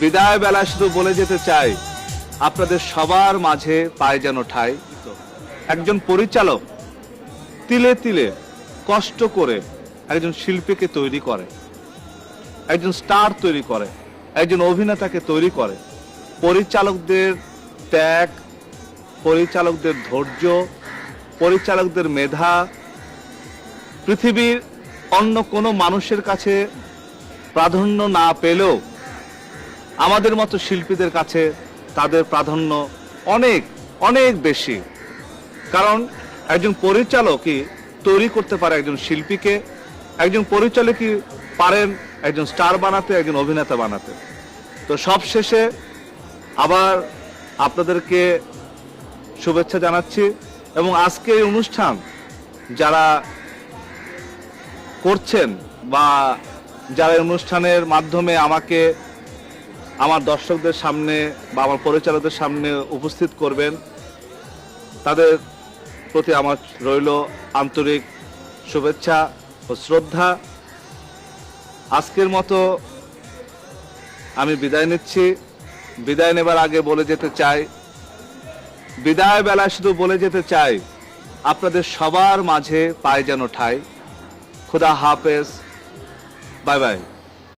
বিদায় বেলা শুধু বলে যেতে চাই, আপনাদের সবার মাঝে পায় যেন ঠাঁই। একজন পরিচালক তিলে তিলে কষ্ট করে একজন শিল্পীকে তৈরি করে, একজন স্টার তৈরি করে, একজন অভিনেতাকে তৈরি করে। পরিচালকদের ত্যাগ, পরিচালকদের ধৈর্য, পরিচালকদের মেধা পৃথিবীর অন্য কোনো মানুষের কাছে প্রাধান্য না পেলেও আমাদের মতো শিল্পীদের কাছে তাদের প্রাধান্য অনেক অনেক বেশি। কারণ একজন পরিচালকই তৈরি করতে পারে একজন শিল্পীকে, একজন পরিচালকই পারেন একজন স্টার বানাতে, একজন অভিনেতা বানাতে। তো সবশেষে আবার আপনাদেরকে শুভেচ্ছা জানাচ্ছি এবং আজকে এই অনুষ্ঠান যারা করছেন বা যারা অনুষ্ঠানের মাধ্যমে আমাকে আমার দর্শকদের সামনে বা আমার পরিচালকদের সামনে উপস্থিত করবেন, তাদের প্রতি আমার রইল আন্তরিক শুভেচ্ছা ও শ্রদ্ধা। আজকের মতো আমি বিদায় নিচ্ছি। বিদায় নেবার আগে বলে যেতে চাই, বিদায় বেলায় শুধু বলে যেতে চাই, আপনাদের সবার মাঝে পায় যেন ঠাঁই। খুদা হাফেজ, বাই বাই।